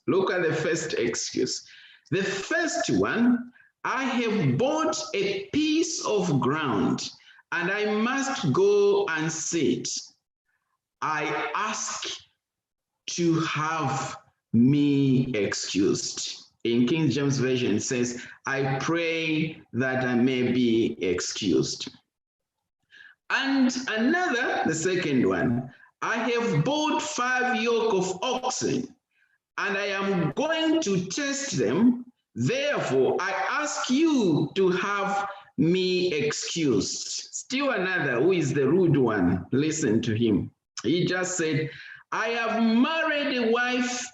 Look at the first excuse. The first one, I have bought a piece of ground and I must go and see it. I ask to have me excused. In King James Version, it says, I pray that I may be excused. And another, the second one, I have bought 5 yoke of oxen, and I am going to test them. Therefore, I ask you to have me excused. Still another, who is the rude one, listen to him. He just said, I have married a wife,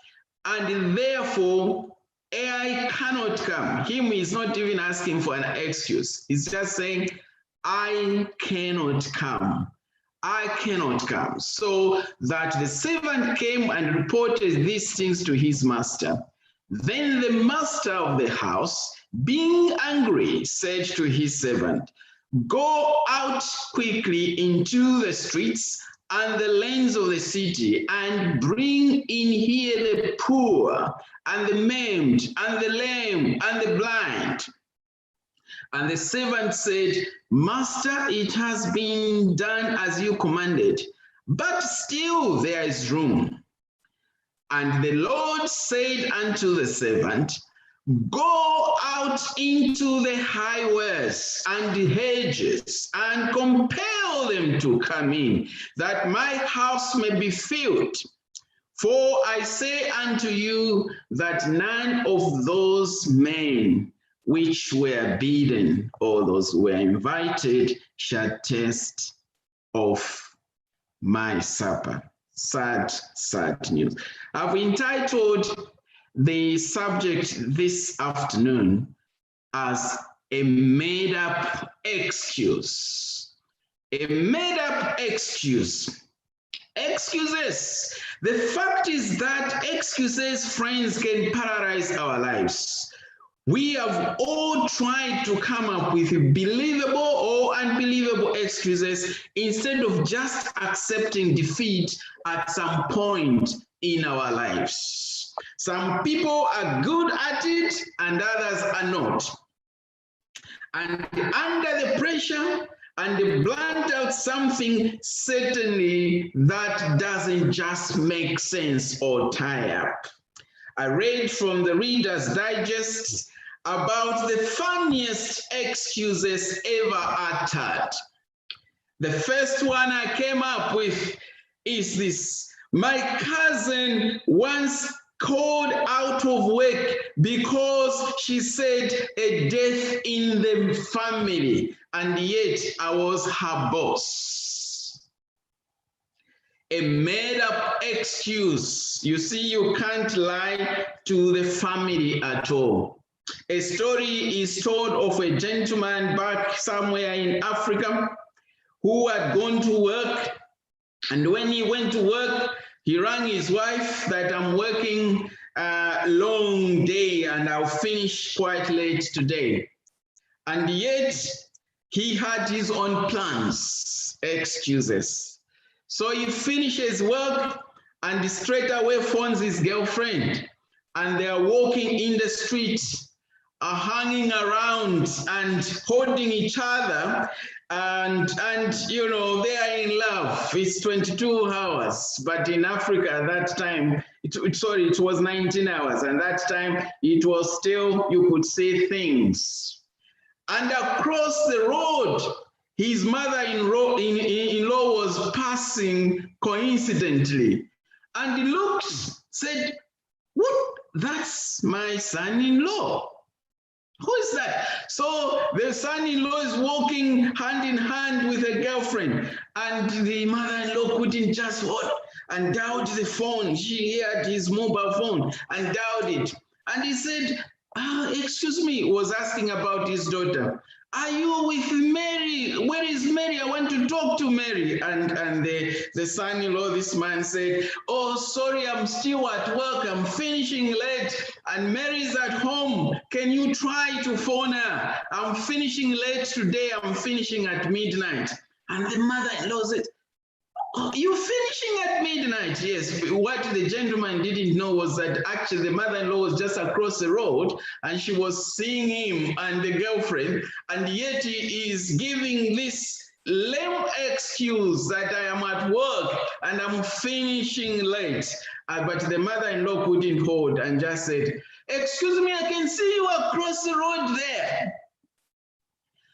and therefore I cannot come. Him is not even asking for an excuse. He's just saying, I cannot come. I cannot come. So that the servant came and reported these things to his master. Then the master of the house, being angry, said to his servant, go out quickly into the streets and the lanes of the city, and bring in here the poor, and the maimed, and the lame, and the blind. And the servant said, Master, it has been done as you commanded, but still there is room. And the Lord said unto the servant, go out into the highways and the hedges, and compel them to come in, that my house may be filled. For I say unto you that none of those men which were bidden, or those who were invited, shall taste of my supper. Sad, sad news. I've entitled the subject this afternoon as a made-up excuse. A made-up excuse. Excuses. The fact is that excuses, friends, can paralyze our lives. We have all tried to come up with believable or unbelievable excuses instead of just accepting defeat at some point in our lives. Some people are good at it and others are not. And under the pressure and they blunt out something certainly that doesn't just make sense or tie up. I read from the Reader's Digest about the funniest excuses ever uttered. The first one I came up with is this. My cousin once called out of work because she said a death in the family, and yet I was her boss. A made-up excuse. You see, you can't lie to the family at all. A story is told of a gentleman back somewhere in Africa who had gone to work, and when he went to work, he rang his wife that I'm working a long day and I'll finish quite late today. And yet he had his own plans, excuses. So he finishes work and straight away phones his girlfriend, and they're walking in the street, hanging around and holding each other, and you know, they are in love. It's 22 hours, but in Africa at that time, it was 19 hours, and that time it was still, you could see things. And across the road, his mother-in-law was passing coincidentally, and he looked, said, "What? That's my son-in-law. Who is that?" So the son-in-law is walking hand in hand with a girlfriend, and the mother-in-law couldn't just hold and dialed the phone. She had his mobile phone and dialed it. And he said, excuse me, was asking about his daughter. "Are you with Mary? Where is Mary? I want to talk to Mary." And the son-in-law, this man, said, "Oh, sorry, I'm still at work. I'm finishing late, and Mary's at home. Can you try to phone her? I'm finishing late today. I'm finishing at midnight." And the mother-in-law said, "Oh, you're finishing at midnight." Yes, what the gentleman didn't know was that actually the mother-in-law was just across the road and she was seeing him and the girlfriend, and yet he is giving this lame excuse that I am at work and I'm finishing late. But the mother-in-law couldn't hold and just said, "Excuse me, I can see you across the road there.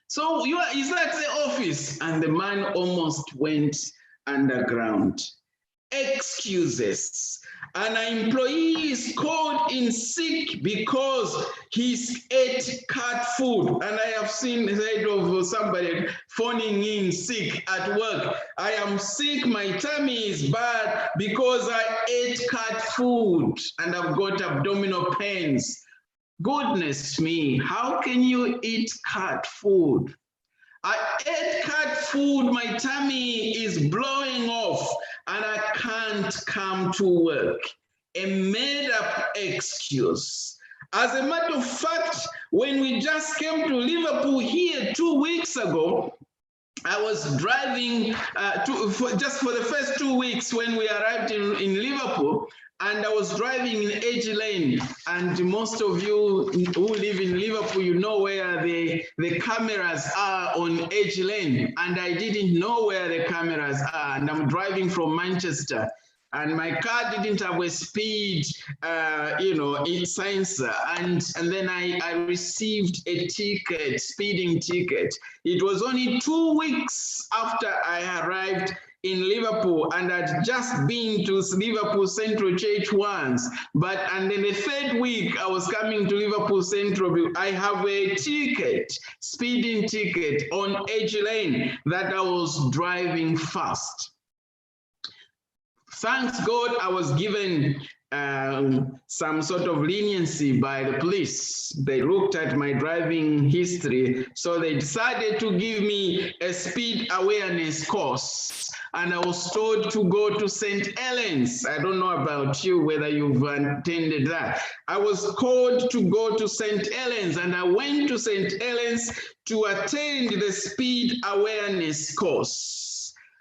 So is that the office?" And the man almost went underground. Excuses. An employee is called in sick because he ate cat food. And I have heard of somebody phoning in sick at work. "I am sick, my tummy is bad because I ate cat food and I've got abdominal pains." Goodness me, how can you eat cat food? "I ate cat food, my tummy is blowing off and I can't come to work." A made-up excuse. As a matter of fact, when we just came to Liverpool here 2 weeks ago, I was driving just for the first 2 weeks when we arrived in Liverpool, and I was driving in Edge Lane. And most of you who live in Liverpool, you know where the cameras are on Edge Lane. And I didn't know where the cameras are. And I'm driving from Manchester. And my car didn't have a speed, sensor. And then I received a ticket, speeding ticket. It was only 2 weeks after I arrived in Liverpool, and I'd just been to Liverpool Central Church once. And then the third week I was coming to Liverpool Central, I have a ticket, speeding ticket on Edge Lane that I was driving fast. Thanks God, I was given some sort of leniency by the police. They looked at my driving history, so they decided to give me a speed awareness course. And I was told to go to St. Helens. I don't know about you, whether you've attended that. I was called to go to St. Helens, and I went to St. Helens to attend the speed awareness course.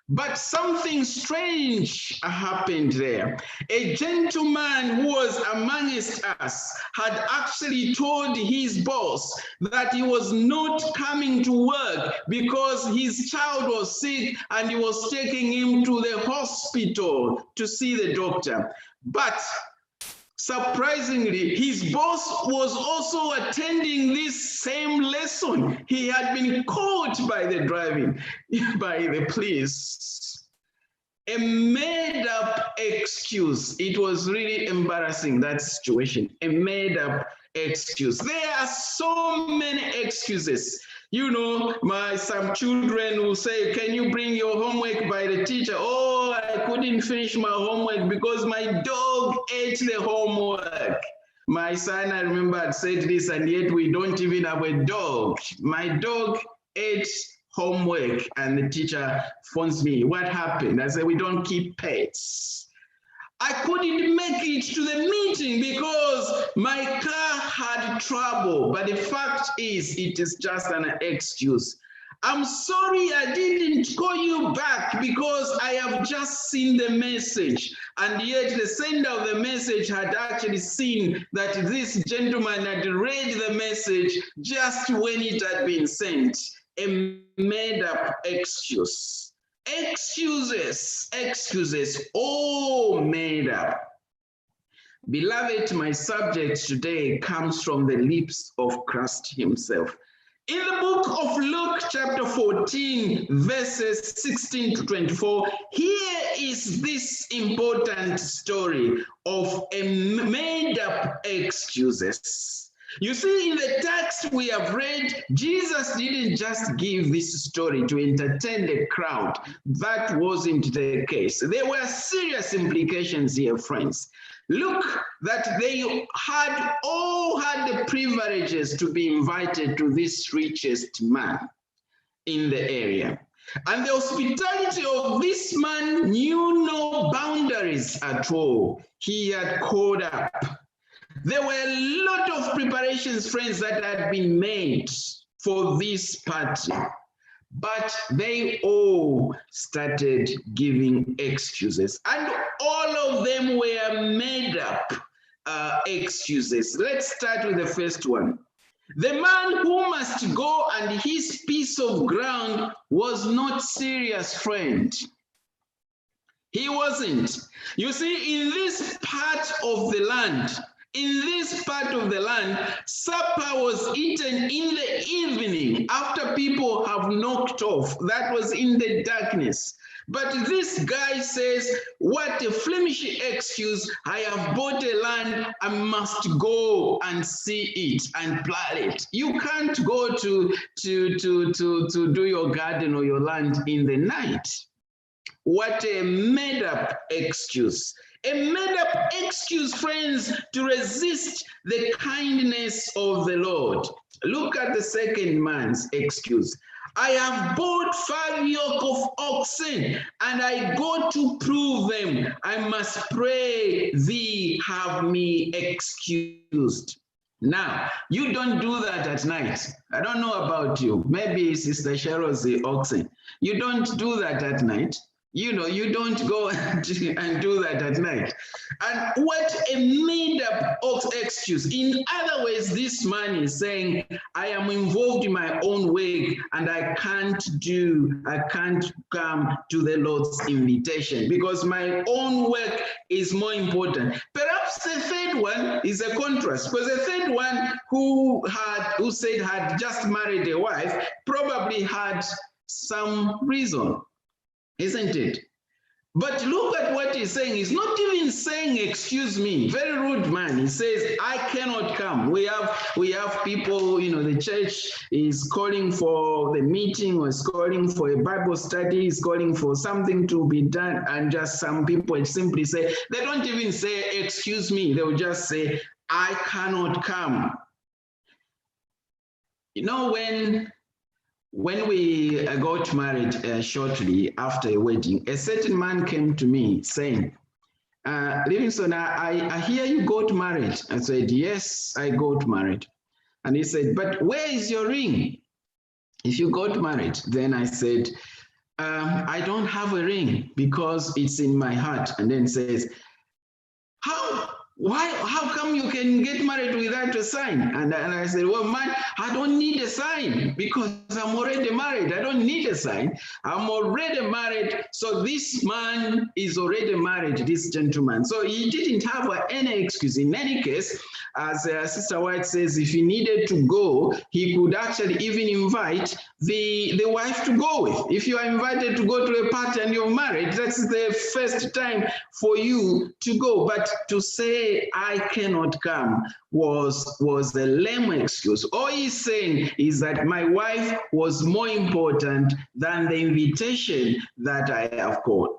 But something strange happened there. A gentleman who was amongst us had actually told his boss that he was not coming to work because his child was sick and he was taking him to the hospital to see the doctor. But surprisingly, his boss was also attending this same lesson. He had been caught by the police. A made-up excuse. It was really embarrassing, that situation. A made-up excuse. There are so many excuses. You know, some children will say, "Can you bring your homework by the teacher?" "Oh, I couldn't finish my homework because my dog ate the homework." My son, I remember, had said this, and yet we don't even have a dog. "My dog ate homework," and the teacher phones me. "What happened?" I said, "We don't keep pets." I couldn't make it to the meeting because my car had trouble. But the fact is, it is just an excuse. "I'm sorry I didn't call you back because I have just seen the message." And yet the sender of the message had actually seen that this gentleman had read the message just when it had been sent. A made-up excuse. Excuses, all made up. Beloved, my subject today comes from the lips of Christ himself. In the book of Luke, chapter 14, verses 16 to 24, here is this important story of a made-up excuses. You see, in the text we have read, Jesus didn't just give this story to entertain the crowd. That wasn't the case. There were serious implications here, friends. Look, that they all had the privileges to be invited to this richest man in the area. And the hospitality of this man knew no boundaries at all. He had called up. There were a lot of preparations, friends, that had been made for this party. But they all started giving excuses, and all of them were made up excuses. Let's start with the first one. The man who must go and his piece of ground was not serious, friend. He wasn't. You see, in this part of the land, supper was eaten in the evening after people have knocked off. That was in the darkness. But this guy says, what a flimsy excuse. I have bought a land, I must go and see it and plow it. You can't go to do your garden or your land in the night. What a made-up excuse. A made-up excuse, friends, to resist the kindness of the Lord. Look at the second man's excuse. I have bought 5 yoke of oxen, and I go to prove them. I must pray thee have me excused. Now, you don't do that at night. I don't know about you. Maybe Sister Cheryl's the oxen. You don't do that at night. You know, you don't go and do that at night. And what a made-up excuse. In other words, this man is saying, I am involved in my own work and I can't come to the Lord's invitation because my own work is more important. Perhaps the third one is a contrast, because the third one who said had just married a wife probably had some reason. Isn't it? But look at what he's saying. He's not even saying, excuse me. Very rude man. He says, I cannot come. We have people, you know, the church is calling for the meeting or is calling for a Bible study, is calling for something to be done. And just some people simply say, they don't even say, excuse me. They'll just say, I cannot come. You know, when we got married shortly after a wedding, a certain man came to me saying, Livingstone, I hear you got married. I said, yes, I got married. And he said, but where is your ring? If you got married, then I said, I don't have a ring because it's in my heart. And then says, how come you can get married without a sign? And I said, well, man, I don't need a sign because I'm already married. I don't need a sign. I'm already married. So this man is already married, this gentleman. So he didn't have any excuse. In any case, as Sister White says, if he needed to go, he could actually even invite the wife to go with. If you are invited to go to a party and you're married, that's the first time for you to go. But to say I cannot come was a lame excuse. All he's saying is that my wife was more important than the invitation that I have got.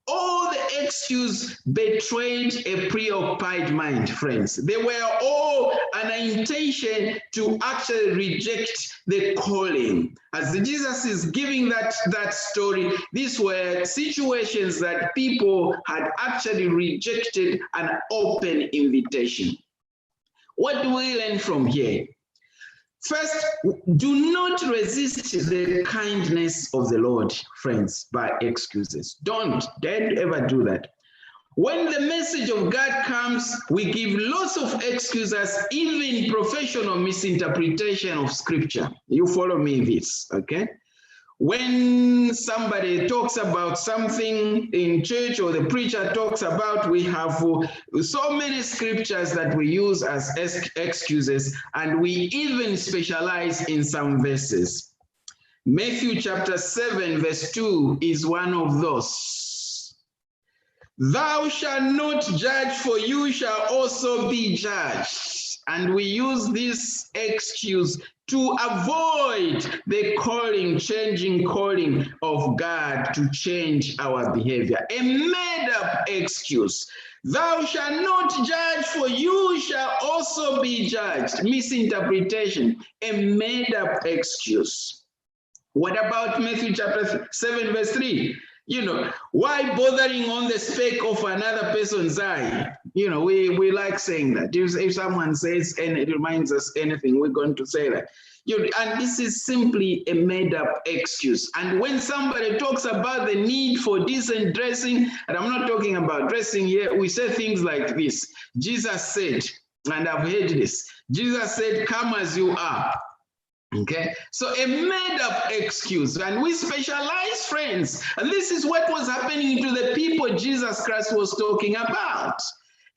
All the excuses betrayed a preoccupied mind, friends. They were all an intention to actually reject the calling. As Jesus is giving that story, these were situations that people had actually rejected an open invitation. What do we learn from here? First, do not resist the kindness of the Lord, friends, by excuses. Don't ever do that. When the message of God comes, we give lots of excuses, even professional misinterpretation of scripture. You follow me this, okay? When somebody talks about something in church or the preacher talks about, we have so many scriptures that we use as excuses, and we even specialize in some verses. Matthew chapter 7 verse 2 is one of those. Thou shalt not judge, for you shall also be judged. And we use this excuse to avoid the changing calling of God to change our behavior. A made-up excuse. Thou shalt not judge, for you shall also be judged. Misinterpretation. A made-up excuse. What about Matthew chapter 7 verse 3? You know, why bothering on the speck of another person's eye? You know, we like saying that. If someone says and it reminds us anything, we're going to say that. You know, and this is simply a made-up excuse. And when somebody talks about the need for decent dressing, and I'm not talking about dressing here, we say things like this. Jesus said, and I've heard this, Jesus said, come as you are. Okay, so a made-up excuse, and we specialize, friends, and this is what was happening to the people Jesus Christ was talking about.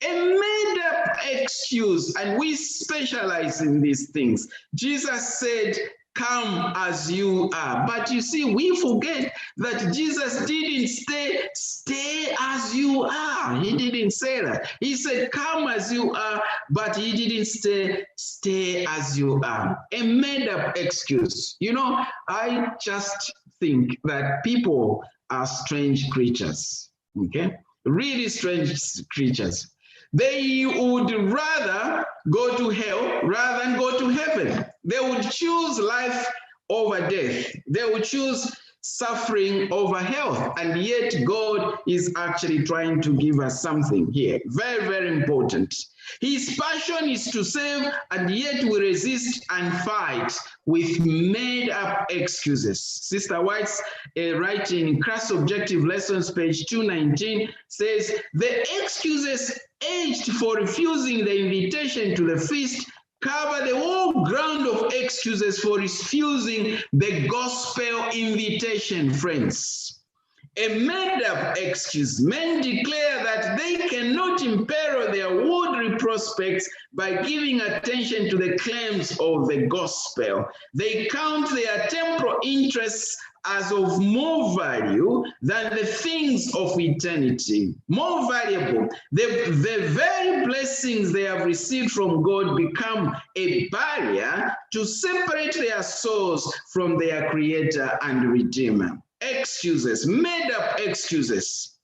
A made-up excuse, and we specialize in these things. Jesus said, come as you are. But you see, we forget that Jesus didn't stay as you are. He didn't say that. He said, come as you are, but he didn't stay as you are. A made-up excuse. You know, I just think that people are strange creatures, okay? Really strange creatures. They would rather go to hell rather than go to heaven. They would choose life over death. They would choose suffering over health. And yet God is actually trying to give us something here. Very, very important. His passion is to save, and yet we resist and fight with made-up excuses. Sister White's writing in Crass Objective Lessons, page 219, says, the excuses urged for refusing the invitation to the feast cover the whole ground of excuses for refusing the gospel invitation, friends. A made-up excuse. Men declare that they cannot imperil their worldly prospects by giving attention to the claims of the gospel. They count their temporal interests as of more value than the things of eternity. More valuable. The very blessings they have received from God become a barrier to separate their souls from their Creator and Redeemer. Excuses, made up excuses,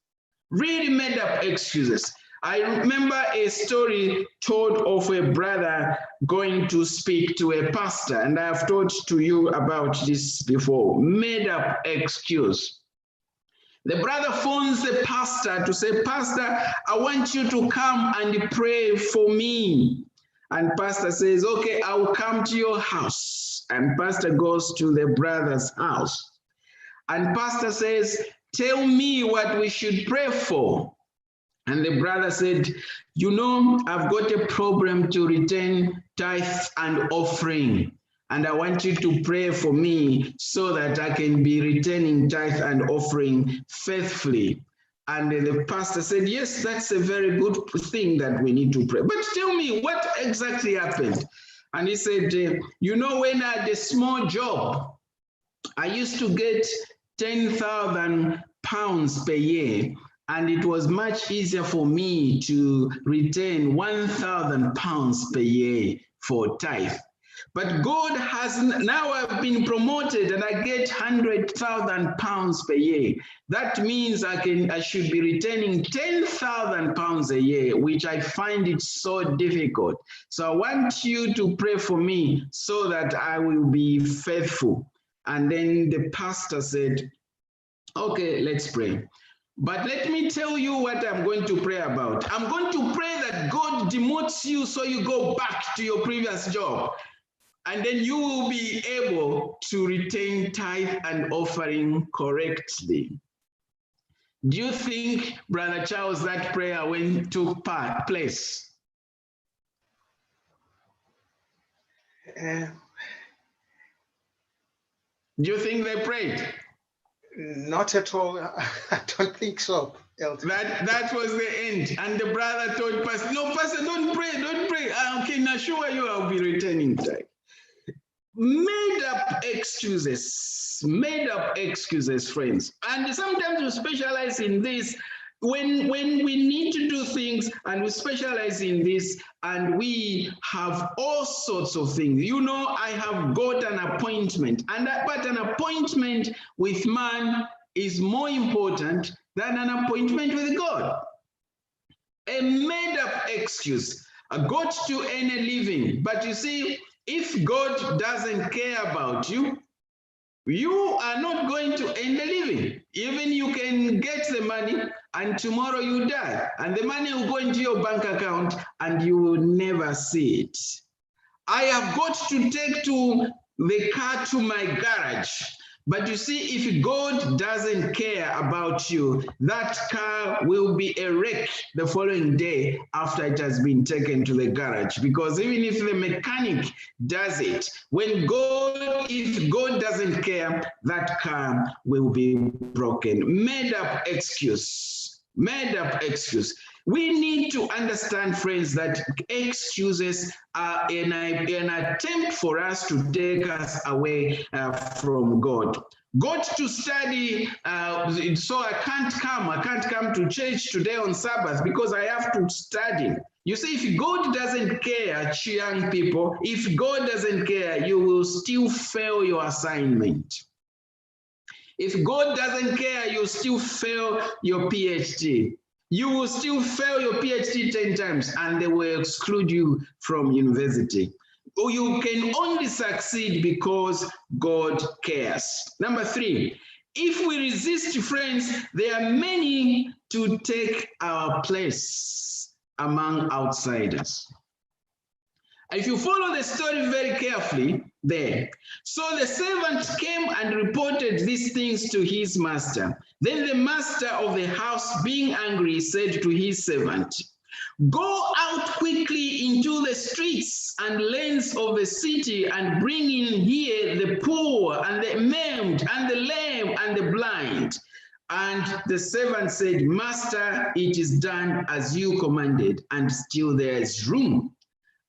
really made up excuses. I remember a story told of a brother going to speak to a pastor, and I have told to you about this before. Made up excuse. The brother phones the pastor to say, Pastor, I want you to come and pray for me. And pastor says, okay, I will come to your house. And pastor goes to the brother's house. And pastor says, tell me what we should pray for. And the brother said, you know, I've got a problem to return tithe and offering. And I want you to pray for me so that I can be returning tithe and offering faithfully. And the pastor said, yes, that's a very good thing that we need to pray. But tell me, what exactly happened? And he said, you know, when I had a small job, I used to get 10,000 pounds per year, and it was much easier for me to retain 1,000 pounds per year for tithe. But God has, now I've been promoted and I get 100,000 pounds per year. That means I should be retaining 10,000 pounds a year, which I find it so difficult. So I want you to pray for me so that I will be faithful. And then the pastor said, okay, let's pray. But let me tell you what I'm going to pray about. I'm going to pray that God demotes you so you go back to your previous job. And then you will be able to retain tithe and offering correctly. Do you think, Brother Charles, that prayer took place? Do you think they prayed? Not at all. I don't think so, Elder. That was the end. And the brother told Pastor, no, Pastor, don't pray, don't pray. I can assure you I'll be returning tithe. Made up excuses, friends. And sometimes we specialize in this when we need to do things, and we specialize in this, and we have all sorts of things. You know, I have got an appointment, but an appointment with man is more important than an appointment with God. A made up excuse. I got to earn a living, but you see, if God doesn't care about you, You are not going to earn a living. Even you can get the money and tomorrow you die. And the money will go into your bank account and you will never see it. I have got to take the car to my garage. But you see, if God doesn't care about you, that car will be a wreck the following day after it has been taken to the garage. Because even if the mechanic does it, if God doesn't care, that car will be broken. Made up excuse. Made up excuse. We need to understand, friends, that excuses are an attempt for us to take us away from God. Got to study, so I can't come to church today on Sabbath because I have to study. You see, if God doesn't care, young people, if God doesn't care, you will still fail your assignment. If God doesn't care, you'll still fail your PhD. You will still fail your PhD 10 times and they will exclude you from university. Or you can only succeed because God cares. Number 3, if we resist, friends, there are many to take our place among outsiders. If you follow the story very carefully there. So the servant came and reported these things to his master. Then the master of the house, being angry, said to his servant, "Go out quickly into the streets and lanes of the city and bring in here the poor and the maimed and the lame and the blind." And the servant said, "Master, it is done as you commanded, and still there is room."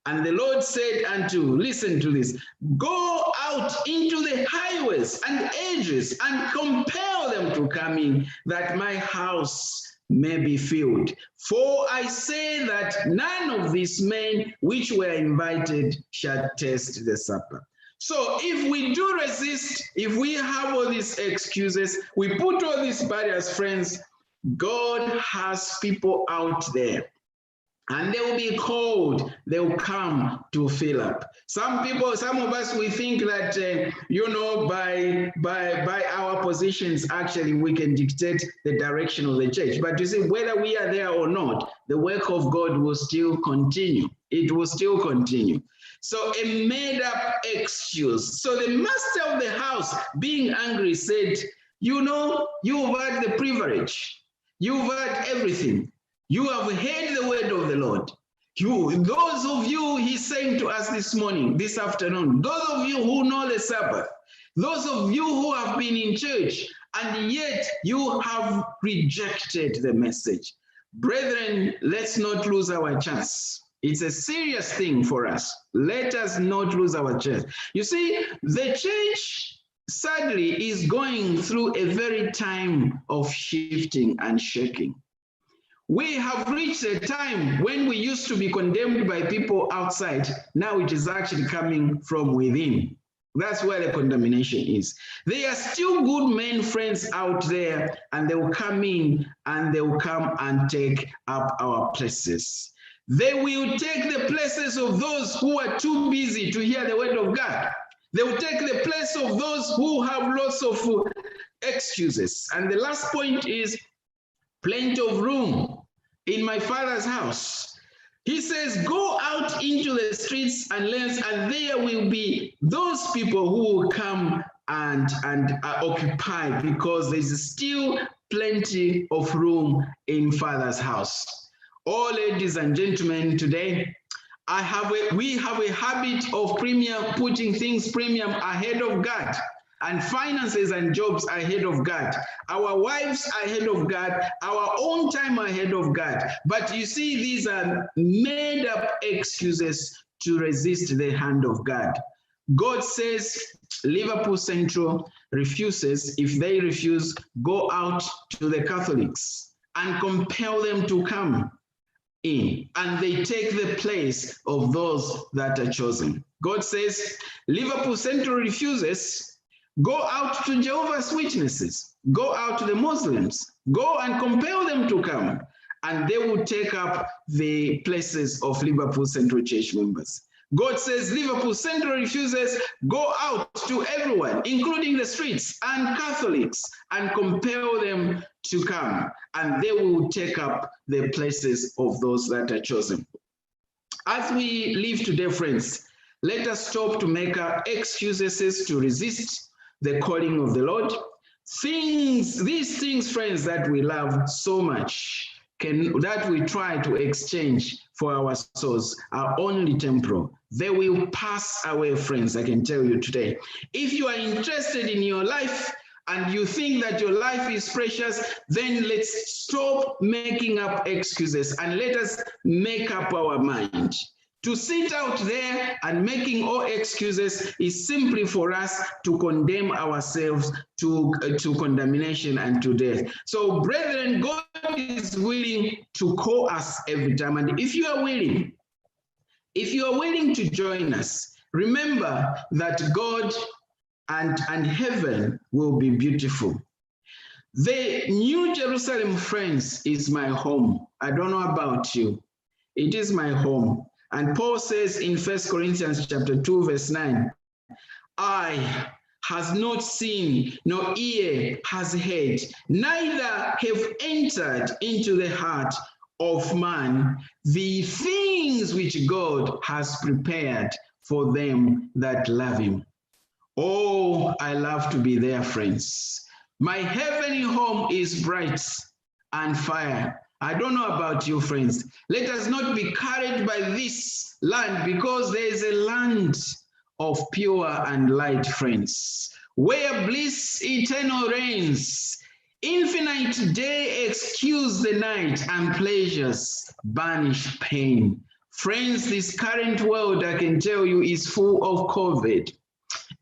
And the Lord said listen to this, "Go out into the highways and edges and compel them to come in, that my house may be filled. For I say that none of these men which were invited shall taste the supper." So if we do resist, if we have all these excuses, we put all these barriers, friends, God has people out there. And they will be called, they will come to fill up. Some of us, we think that, by our positions, actually, we can dictate the direction of the church. But you see, whether we are there or not, the work of God will still continue. It will still continue. So a made up excuse. So the master of the house, being angry, said, "You've had the privilege. You've had everything. You have heard the word of the Lord. Those of you, he's saying to us this afternoon, those of you who know the Sabbath, those of you who have been in church, and yet you have rejected the message. Brethren, let's not lose our chance. It's a serious thing for us. Let us not lose our chance. You see, the church, sadly, is going through a very time of shifting and shaking. We have reached a time when we used to be condemned by people outside. Now it is actually coming from within. That's where the condemnation is. There are still good men, friends out there, and they will come in and they will come and take up our places. They will take the places of those who are too busy to hear the word of God. They will take the place of those who have lots of excuses. And the last point is plenty of room in my Father's house. He says, go out into the streets and lanes, and there will be those people who will come and occupy, because there's still plenty of room in Father's house. Oh, ladies and gentlemen, today we have a habit of putting things premium ahead of God, and finances and jobs ahead of God, our wives ahead of God, our own time ahead of God. But you see, these are made up excuses to resist the hand of God. God says, Liverpool Central refuses. If they refuse, go out to the Catholics and compel them to come in, and they take the place of those that are chosen. God says, Liverpool Central refuses. Go out to Jehovah's Witnesses, go out to the Muslims, go and compel them to come, and they will take up the places of Liverpool Central Church members. God says Liverpool Central refuses, go out to everyone, including the streets and Catholics, and compel them to come, and they will take up the places of those that are chosen. As we live today, friends, let us stop to make our excuses to resist the calling of the Lord. These things, friends, that we love so much, that we try to exchange for our souls, are only temporal. They will pass away, friends, I can tell you today. If you are interested in your life and you think that your life is precious, then let's stop making up excuses and let us make up our mind. To sit out there and making all excuses is simply for us to condemn ourselves to condemnation and to death. So, brethren, God is willing to call us every time. And if you are willing to join us, remember that God and heaven will be beautiful. The New Jerusalem, friends, is my home. I don't know about you. It is my home. And Paul says in 1 Corinthians chapter 2, verse 9, eye has not seen, nor ear has heard, neither have entered into the heart of man the things which God has prepared for them that love him. Oh, I love to be there, friends. My heavenly home is bright and fire. I don't know about you, friends. Let us not be carried by this land, because there is a land of pure and light, friends, where bliss eternal reigns. Infinite day excuse the night, and pleasures banish pain. Friends, this current world, I can tell you, is full of COVID.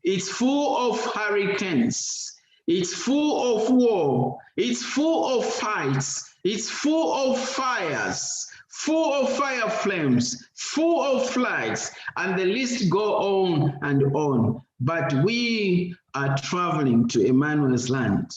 It's full of hurricanes. It's full of war. It's full of fights. It's full of fires, full of fire flames, full of floods, and the list go on and on. But we are traveling to Emmanuel's land.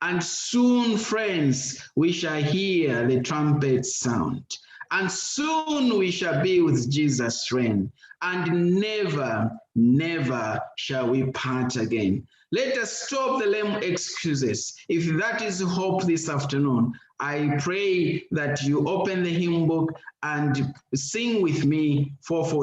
And soon, friends, we shall hear the trumpet sound. And soon we shall be with Jesus' reign. And never, never shall we part again. Let us stop the lame excuses. If that is hope this afternoon, I pray that you open the hymn book and sing with me 442.